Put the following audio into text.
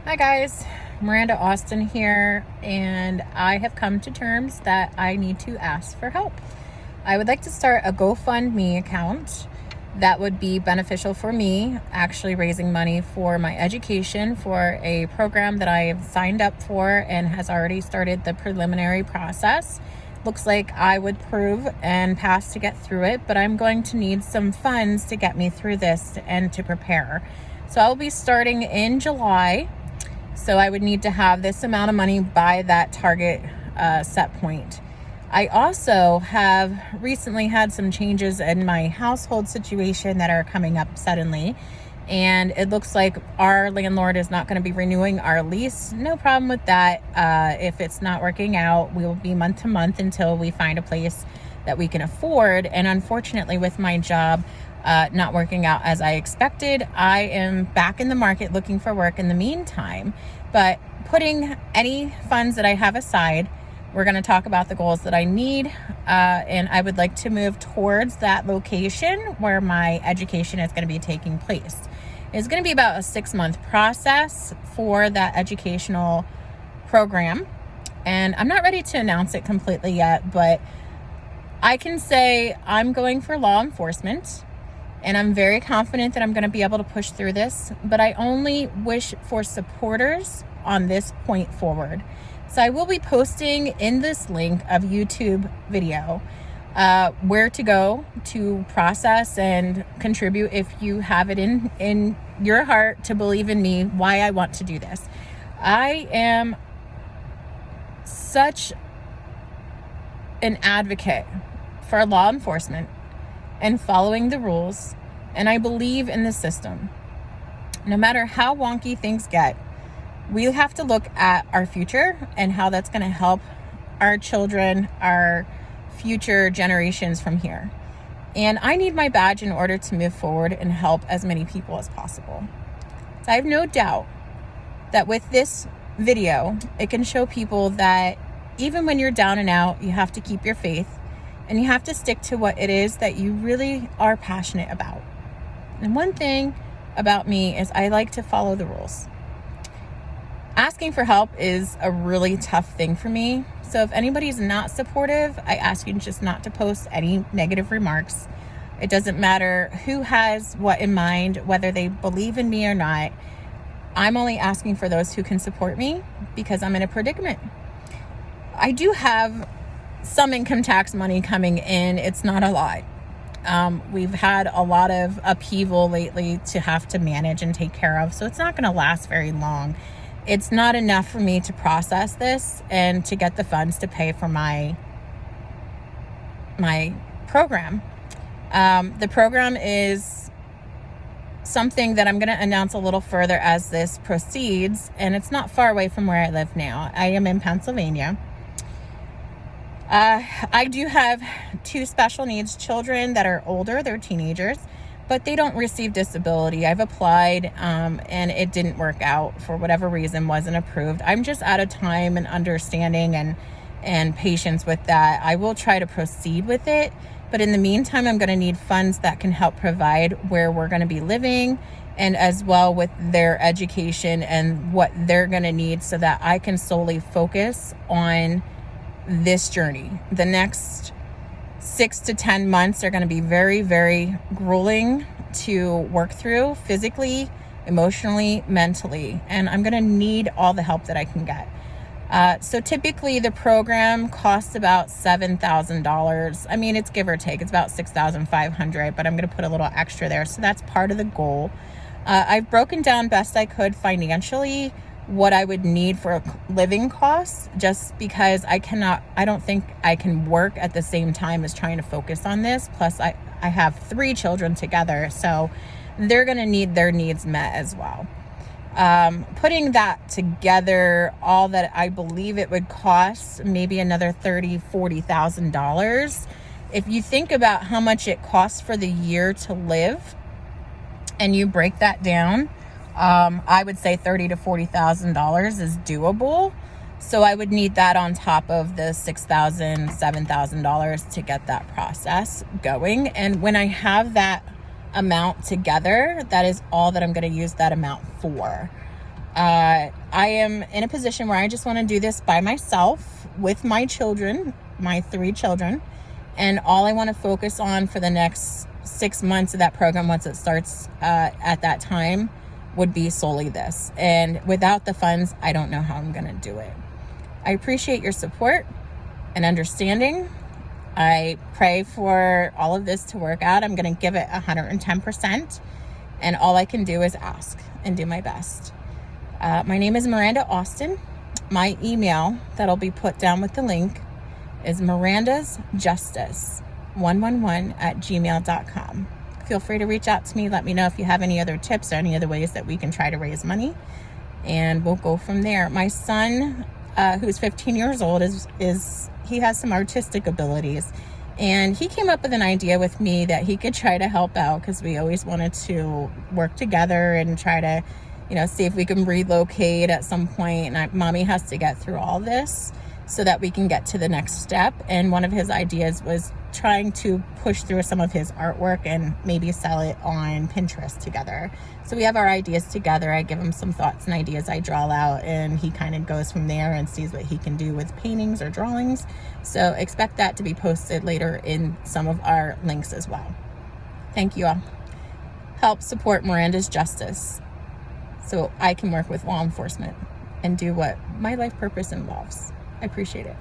Hi guys, Miranda Austin here, and I have come to terms that I need to ask for help. I would like to start a GoFundMe account that would be beneficial for me, actually raising money for my education for a program that I have signed up for and has already started the preliminary process. Looks like I would prove and pass to get through it, but I'm going to need some funds to get me through this and to prepare. So I'll be starting in July. So I would need to have this amount of money by that target set point. I also have recently had some changes in my household situation that are coming up suddenly. And it looks like our landlord is not going to be renewing our lease. No problem with that. If it's not working out, we will be month to month until we find a place that we can afford. And unfortunately, with my job not working out as I expected, I am back in the market looking for work in the meantime. But putting any funds that I have aside, we're going to talk about the goals that I need, and I would like to move towards that location where my education is going to be taking place. It's going to be about a 6-month process for that educational program, and I'm not ready to announce it completely yet, but I can say I'm going for law enforcement, and I'm very confident that I'm going to be able to push through this, but I only wish for supporters on this point forward. So I will be posting in this link of YouTube video where to go to process and contribute if you have it in your heart to believe in me, why I want to do this. I am such an advocate for law enforcement and following the rules, and I believe in the system. No matter how wonky things get, we have to look at our future and how that's going to help our children, our future generations from here. And I need my badge in order to move forward and help as many people as possible. So I have no doubt that with this video, it can show people that even when you're down and out, you have to keep your faith and you have to stick to what it is that you really are passionate about. And one thing about me is I like to follow the rules. Asking for help is a really tough thing for me. So if anybody's not supportive, I ask you just not to post any negative remarks. It doesn't matter who has what in mind, whether they believe in me or not. I'm only asking for those who can support me because I'm in a predicament. I do have some income tax money coming in. It's not a lot. We've had a lot of upheaval lately to have to manage and take care of, so it's not going to last very long. It's not enough for me to process this and to get the funds to pay for my program. The program is something that I'm going to announce a little further as this proceeds, and it's not far away from where I live now. I am in Pennsylvania. I do have 2 special needs children that are older, they're teenagers, but they don't receive disability. I've applied and it didn't work out for whatever reason, wasn't approved. I'm just out of time and understanding and patience with that. I will try to proceed with it, but in the meantime, I'm going to need funds that can help provide where we're going to be living and as well with their education and what they're going to need so that I can solely focus on this journey. The next 6 to 10 months are going to be very, very grueling to work through physically, emotionally, mentally, and I'm going to need all the help that I can get. So typically the program costs about $7,000. I mean, it's give or take. It's about $6,500, but I'm going to put a little extra there. So that's part of the goal. I've broken down best I could financially what I would need for living costs, just because I don't think I can work at the same time as trying to focus on this. Plus I have 3 children together, so they're going to need their needs met as well. Putting that together, all that I believe it would cost, maybe another $30,000-$40,000. If you think about how much it costs for the year to live and you break that down, I would say $30,000 to $40,000 is doable. So I would need that on top of the $6,000, $7,000 to get that process going. And when I have that amount together, that is all that I'm going to use that amount for. I am in a position where I just want to do this by myself with my children, my 3 children. And all I want to focus on for the next 6 months of that program, once it starts at that time, would be solely this. And without the funds, I don't know how I'm going to do it. I appreciate your support and understanding. I pray for all of this to work out. I'm going to give it 110%. And all I can do is ask and do my best. My name is Miranda Austin. My email that'll be put down with the link is mirandasjustice111@gmail.com. Feel free to reach out to me. Let me know if you have any other tips or any other ways that we can try to raise money, and we'll go from there. My son, who's 15 years old, he has some artistic abilities, and he came up with an idea with me that he could try to help out, because we always wanted to work together and try to, see if we can relocate at some point. And mommy has to get through all this so that we can get to the next step. And one of his ideas was trying to push through some of his artwork and maybe sell it on Pinterest together. So we have our ideas together. I give him some thoughts and ideas I draw out, and he kind of goes from there and sees what he can do with paintings or drawings. So expect that to be posted later in some of our links as well. Thank you all. Help support Miranda's Justice so I can work with law enforcement and do what my life purpose involves. I appreciate it.